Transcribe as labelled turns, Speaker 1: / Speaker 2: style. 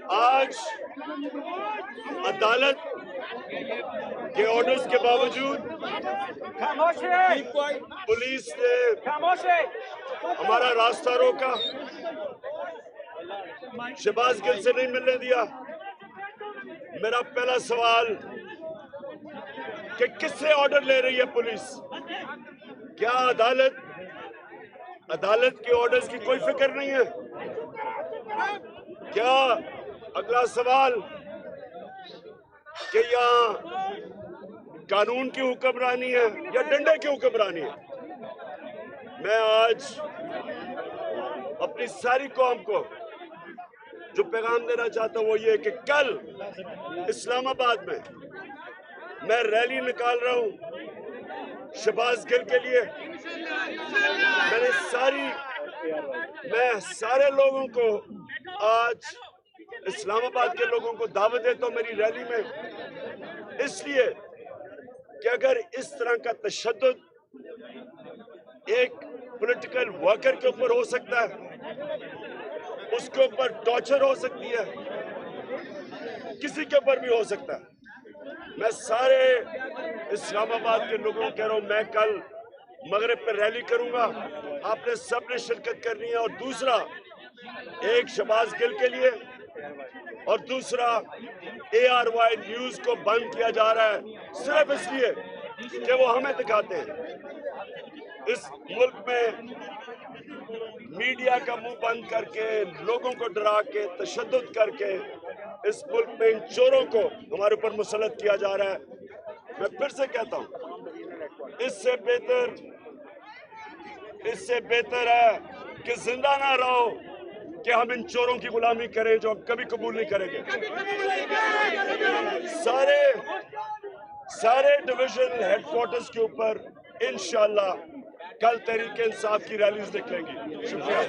Speaker 1: آج عدالت کے آرڈرز کے باوجود پولیس نے ہمارا راستہ روکا، شہباز گل سے نہیں ملنے دیا۔ میرا پہلا سوال کہ کس سے آرڈر لے رہی ہے پولیس؟ کیا عدالت کے آرڈرز کی کوئی فکر نہیں ہے؟ کیا اگلا سوال کہ یہاں قانون کی حکمرانی ہے یا ڈنڈے کی حکمرانی ہے؟ میں آج اپنی ساری قوم کو جو پیغام دینا چاہتا ہوں وہ یہ کہ کل اسلام آباد میں ریلی نکال رہا ہوں شہباز گل کے لیے۔ میں سارے لوگوں کو آج اسلام آباد کے لوگوں کو دعوت دیتا ہوں میری ریلی میں، اس لیے کہ اگر اس طرح کا تشدد ایک پولیٹیکل ورکر کے اوپر ہو سکتا ہے، اس کے اوپر ٹارچر ہو سکتی ہے، کسی کے اوپر بھی ہو سکتا ہے۔ میں سارے اسلام آباد کے لوگوں کو کہہ رہا ہوں میں کل مغرب پہ ریلی کروں گا، آپ نے سب نے شرکت کرنی ہے۔ اور دوسرا، ایک شہباز گل کے لیے اور دوسرا ARY نیوز کو بند کیا جا رہا ہے صرف اس لیے کہ وہ ہمیں دکھاتے ہیں۔ اس ملک میں میڈیا کا منہ بند کر کے، لوگوں کو ڈرا کے، تشدد کر کے اس ملک میں ان چوروں کو ہمارے اوپر مسلط کیا جا رہا ہے۔ میں پھر سے کہتا ہوں اس سے بہتر ہے کہ زندہ نہ رہو کہ ہم ان چوروں کی غلامی کریں جو ہم کبھی قبول نہیں کریں گے۔ سارے ڈویژن ہیڈ کوارٹرز کے اوپر انشاءاللہ کل تحریک انصاف کی ریلیز نکلیں گی۔ شکریہ۔